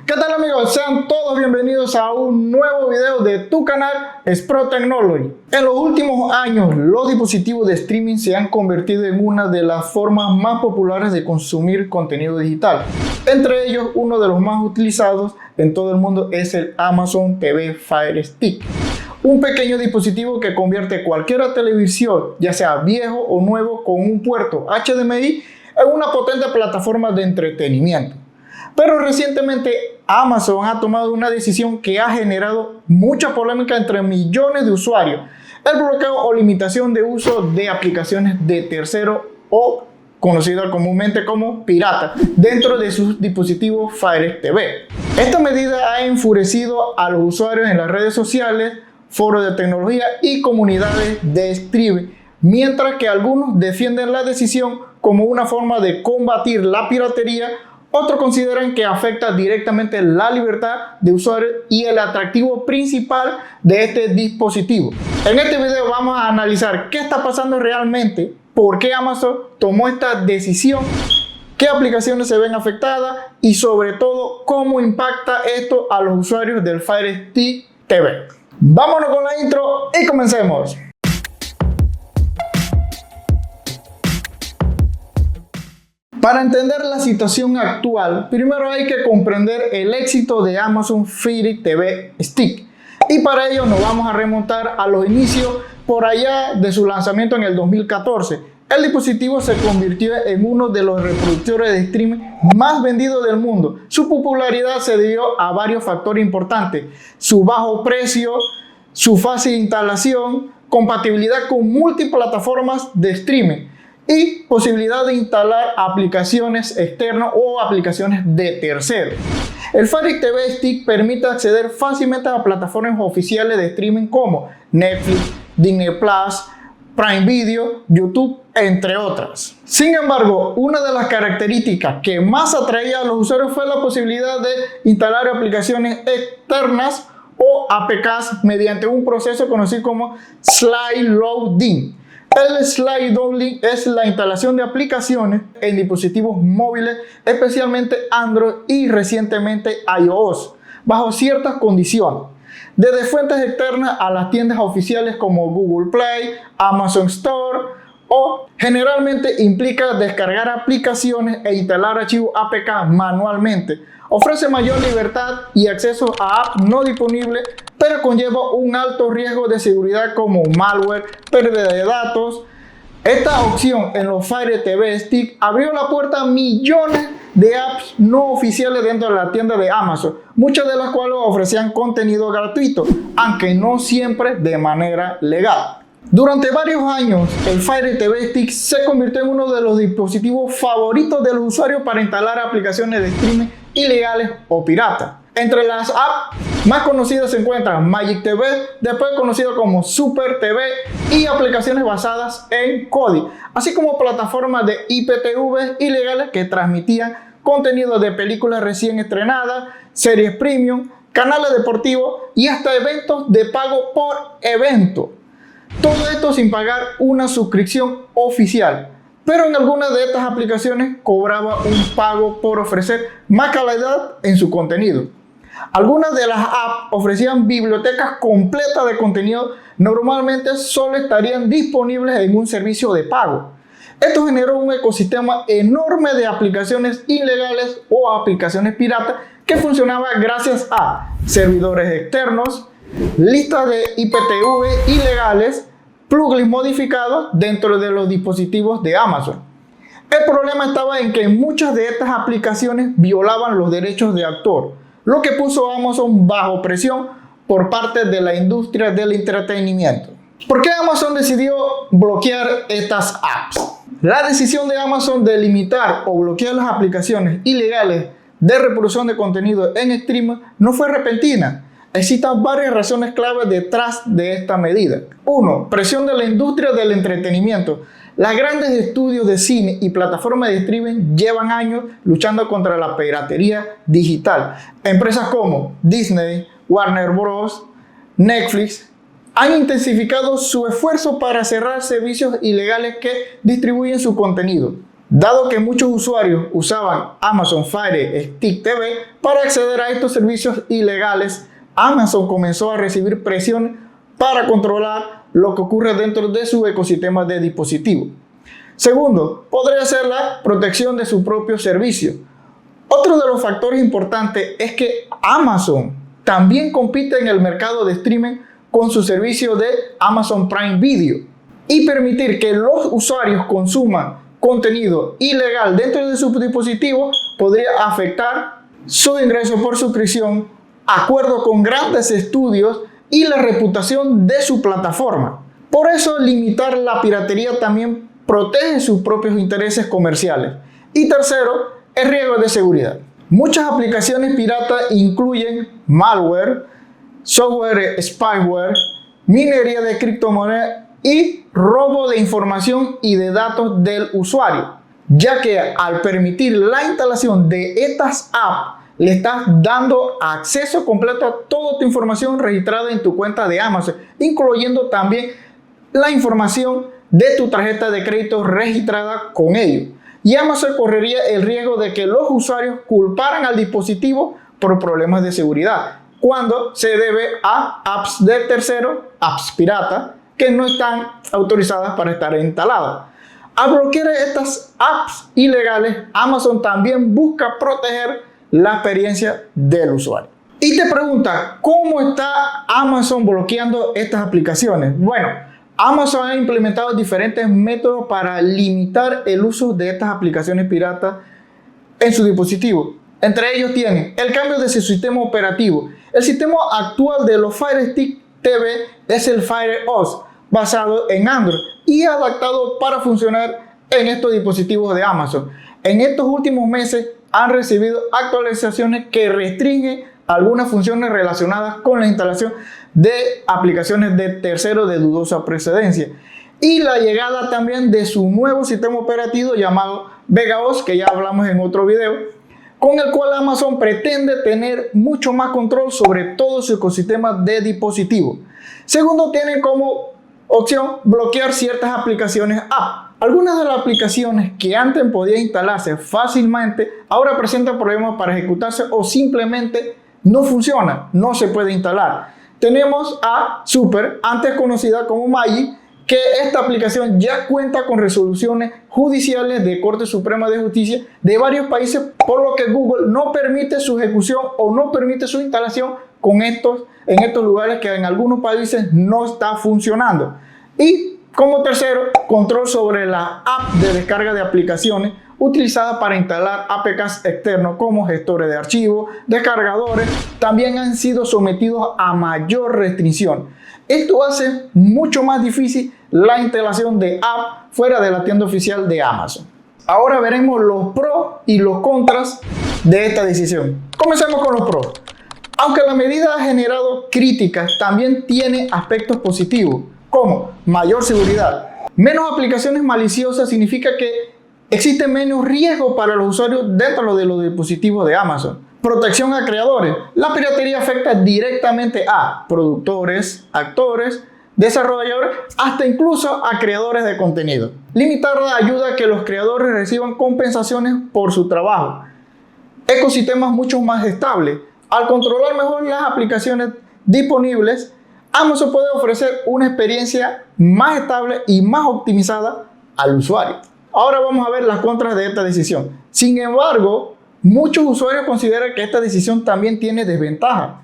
¿Qué tal, amigos? Sean todos bienvenidos a un nuevo video de tu canal Spro Technology. En los últimos años, los dispositivos de streaming se han convertido en una de las formas más populares de consumir contenido digital. Entre ellos, uno de los más utilizados en todo el mundo es el Amazon TV Fire Stick. Un pequeño dispositivo que convierte cualquier televisión, ya sea viejo o nuevo, con un puerto HDMI en una potente plataforma de entretenimiento. Pero recientemente Amazon ha tomado una decisión que ha generado mucha polémica entre millones de usuarios: el bloqueo o limitación de uso de aplicaciones de terceros o conocidas comúnmente como pirata dentro de sus dispositivos Fire TV. Esta medida ha enfurecido a los usuarios en las redes sociales, foros de tecnología y comunidades de streaming, mientras que algunos defienden la decisión como una forma de combatir la piratería. Otros consideran que afecta directamente la libertad de usuario y el atractivo principal de este dispositivo. En este video vamos a analizar qué está pasando realmente, por qué Amazon tomó esta decisión, qué aplicaciones se ven afectadas y sobre todo cómo impacta esto a los usuarios del Fire Stick TV. Vámonos con la intro y comencemos. Para entender la situación actual, primero hay que comprender el éxito de Amazon Fire TV Stick. Y para ello nos vamos a remontar a los inicios por allá de su lanzamiento en el 2014. El dispositivo se convirtió en uno de los reproductores de streaming más vendidos del mundo. Su popularidad se debió a varios factores importantes: su bajo precio, su fácil instalación, compatibilidad con multiplataformas de streaming y posibilidad de instalar aplicaciones externas o aplicaciones de terceros. El Fire TV Stick permite acceder fácilmente a plataformas oficiales de streaming como Netflix, Disney Plus, Prime Video, YouTube, entre otras. Sin embargo, una de las características que más atraía a los usuarios fue la posibilidad de instalar aplicaciones externas o APKs mediante un proceso conocido como slide loading. El slide loading es la instalación de aplicaciones en dispositivos móviles, especialmente Android y recientemente iOS, bajo ciertas condiciones, desde fuentes externas a las tiendas oficiales como Google Play, Amazon Store, o generalmente implica descargar aplicaciones e instalar archivos APK manualmente. Ofrece mayor libertad y acceso a apps no disponibles, pero conlleva un alto riesgo de seguridad como malware, pérdida de datos. Esta opción en los Fire TV Stick abrió la puerta a millones de apps no oficiales dentro de la tienda de Amazon, muchas de las cuales ofrecían contenido gratuito, aunque no siempre de manera legal. Durante varios años, el Fire TV Stick se convirtió en uno de los dispositivos favoritos de los usuarios para instalar aplicaciones de streaming ilegales o piratas. Entre las apps más conocidas se encuentran Magic TV, después conocido como Super TV, y aplicaciones basadas en Kodi, así como plataformas de IPTV ilegales que transmitían contenido de películas recién estrenadas, series premium, canales deportivos y hasta eventos de pago por evento. Todo esto sin pagar una suscripción oficial. Pero en algunas de estas aplicaciones cobraba un pago por ofrecer más calidad en su contenido. Algunas de las apps ofrecían bibliotecas completas de contenido, normalmente solo estarían disponibles en un servicio de pago. Esto generó un ecosistema enorme de aplicaciones ilegales o aplicaciones piratas que funcionaba gracias a servidores externos, listas de IPTV ilegales, plugins modificados dentro de los dispositivos de Amazon. El problema estaba en que muchas de estas aplicaciones violaban los derechos de autor, lo que puso a Amazon bajo presión por parte de la industria del entretenimiento. ¿Por qué Amazon decidió bloquear estas apps? La decisión de Amazon de limitar o bloquear las aplicaciones ilegales de reproducción de contenido en streaming no fue repentina. Existen varias razones claves detrás de esta medida. 1. Presión de la industria del entretenimiento. Los grandes estudios de cine y plataformas de streaming llevan años luchando contra la piratería digital. Empresas como Disney, Warner Bros., Netflix han intensificado su esfuerzo para cerrar servicios ilegales que distribuyen su contenido. Dado que muchos usuarios usaban Amazon Fire Stick TV para acceder a estos servicios ilegales, Amazon comenzó a recibir presión para controlar lo que ocurre dentro de su ecosistema de dispositivos. Segundo, podría ser la protección de su propio servicio. Otro de los factores importantes es que Amazon también compite en el mercado de streaming con su servicio de Amazon Prime Video, y permitir que los usuarios consuman contenido ilegal dentro de su dispositivo podría afectar su ingreso por suscripción, acuerdo con grandes estudios y la reputación de su plataforma. Por eso, limitar la piratería también protege sus propios intereses comerciales. Y tercero, el riesgo de seguridad. Muchas aplicaciones piratas incluyen malware, software spyware, minería de criptomonedas y robo de información y de datos del usuario, ya que al permitir la instalación de estas apps le estás dando acceso completo a toda tu información registrada en tu cuenta de Amazon, incluyendo también la información de tu tarjeta de crédito registrada con ello. Y Amazon correría el riesgo de que los usuarios culparan al dispositivo por problemas de seguridad, cuando se debe a apps de terceros, apps piratas, que no están autorizadas para estar instaladas. Al bloquear estas apps ilegales, Amazon también busca proteger la experiencia del usuario. Y te pregunta, ¿cómo está Amazon bloqueando estas aplicaciones? Bueno, Amazon ha implementado diferentes métodos para limitar el uso de estas aplicaciones piratas en su dispositivo. Entre ellos tienen el cambio de su sistema operativo. El sistema actual de los Fire Stick TV es el Fire OS, basado en Android y adaptado para funcionar en estos dispositivos de Amazon. En estos últimos meses han recibido actualizaciones que restringen algunas funciones relacionadas con la instalación de aplicaciones de terceros de dudosa procedencia y la llegada también de su nuevo sistema operativo llamado VegaOS, que ya hablamos en otro video, con el cual Amazon pretende tener mucho más control sobre todo su ecosistema de dispositivos. Segundo, tienen como opción bloquear ciertas aplicaciones app. Algunas de las aplicaciones que antes podían instalarse fácilmente ahora presentan problemas para ejecutarse o simplemente no funcionan, no se puede instalar. Tenemos a Super, antes conocida como Magic, que esta aplicación ya cuenta con resoluciones judiciales de Corte Suprema de Justicia de varios países, por lo que Google no permite su ejecución o no permite su instalación en estos lugares que en algunos países no está funcionando. Y como tercero, control sobre la app de descarga de aplicaciones utilizadas para instalar APKs externos como gestores de archivos, descargadores, también han sido sometidos a mayor restricción. Esto hace mucho más difícil la instalación de app fuera de la tienda oficial de Amazon. Ahora veremos los pros y los contras de esta decisión. Comencemos con los pros. Aunque la medida ha generado críticas, también tiene aspectos positivos, como mayor seguridad. Menos aplicaciones maliciosas significa que existe menos riesgo para los usuarios dentro de los dispositivos de Amazon. Protección a creadores. La piratería afecta directamente a productores, actores, desarrolladores, hasta incluso a creadores de contenido. Limitada ayuda a que los creadores reciban compensaciones por su trabajo. Ecosistemas mucho más estables. Al controlar mejor las aplicaciones disponibles, Amazon puede ofrecer una experiencia más estable y más optimizada al usuario. Ahora vamos a ver las contras de esta decisión. Sin embargo, muchos usuarios consideran que esta decisión también tiene desventajas,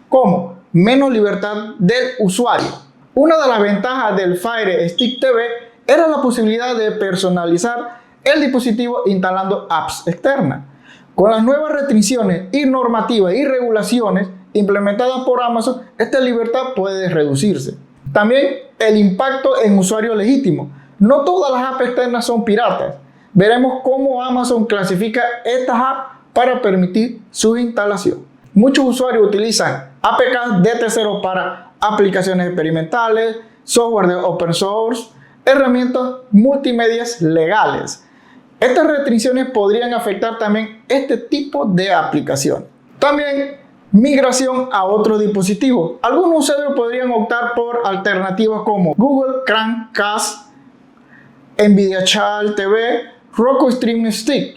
como menos libertad del usuario. Una de las ventajas del Fire Stick TV era la posibilidad de personalizar el dispositivo instalando apps externas. Con las nuevas restricciones y normativas y regulaciones implementadas por Amazon, esta libertad puede reducirse. También el impacto en usuarios legítimos. No todas las apps externas son piratas. Veremos cómo Amazon clasifica estas apps para permitir su instalación. Muchos usuarios utilizan APKs de terceros para aplicaciones experimentales, software de open source, herramientas multimedias legales. Estas restricciones podrían afectar también este tipo de aplicación. También migración a otros dispositivos. Algunos usuarios podrían optar por alternativas como Google Chromecast, Nvidia Child TV, Roku Stream Stick.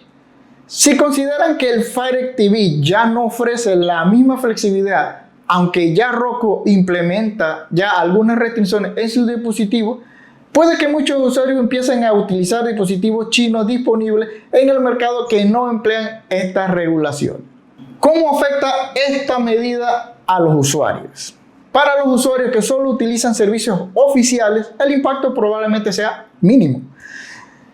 Si consideran que el Fire TV ya no ofrece la misma flexibilidad, aunque ya Roku implementa ya algunas restricciones en sus dispositivos, puede que muchos usuarios empiecen a utilizar dispositivos chinos disponibles en el mercado que no emplean esta regulación. ¿Cómo afecta esta medida a los usuarios? Para los usuarios que solo utilizan servicios oficiales, el impacto probablemente sea mínimo.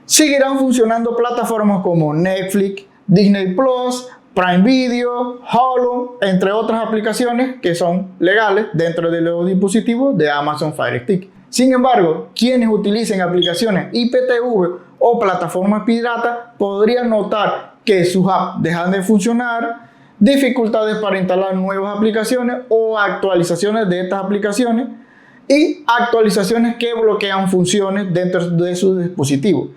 Seguirán funcionando plataformas como Netflix, Disney Plus, Prime Video, Hulu, entre otras aplicaciones que son legales dentro de los dispositivos de Amazon Fire Stick. Sin embargo, quienes utilicen aplicaciones IPTV o plataformas piratas podrían notar que sus apps dejan de funcionar, dificultades para instalar nuevas aplicaciones o actualizaciones de estas aplicaciones y actualizaciones que bloquean funciones dentro de sus dispositivos.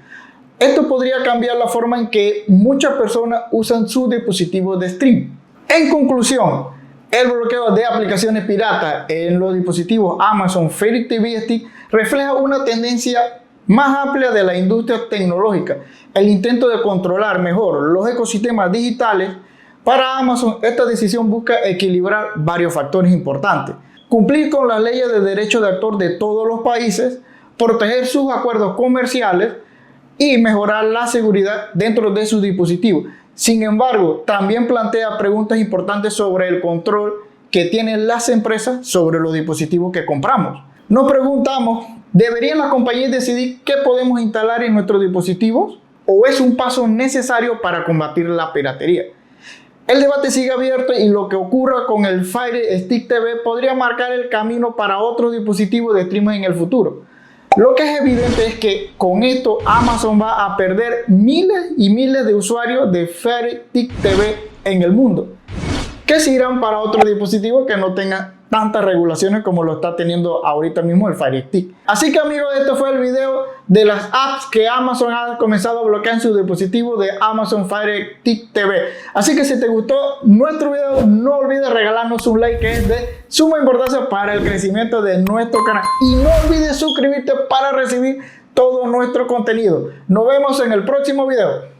Esto podría cambiar la forma en que muchas personas usan sus dispositivos de stream. En conclusión, el bloqueo de aplicaciones piratas en los dispositivos Amazon Fire TV Stick refleja una tendencia más amplia de la industria tecnológica, el intento de controlar mejor los ecosistemas digitales. Para Amazon, esta decisión busca equilibrar varios factores importantes: cumplir con las leyes de derecho de autor de todos los países, proteger sus acuerdos comerciales y mejorar la seguridad dentro de sus dispositivos. Sin embargo, también plantea preguntas importantes sobre el control que tienen las empresas sobre los dispositivos que compramos. Nos preguntamos, ¿deberían las compañías decidir qué podemos instalar en nuestros dispositivos? ¿O es un paso necesario para combatir la piratería? El debate sigue abierto y lo que ocurra con el Fire Stick TV podría marcar el camino para otros dispositivos de streaming en el futuro. Lo que es evidente es que con esto Amazon va a perder miles y miles de usuarios de Fire Stick TV en el mundo, que se irán para otros dispositivos que no tengan tantas regulaciones como lo está teniendo ahorita mismo el Fire Stick. Así que amigos, este fue el video de las apps que Amazon ha comenzado a bloquear en sus dispositivos de Amazon Fire Stick TV. Así que si te gustó nuestro video, no olvides regalarnos un like, que es de suma importancia para el crecimiento de nuestro canal. Y no olvides suscribirte para recibir todo nuestro contenido. Nos vemos en el próximo video.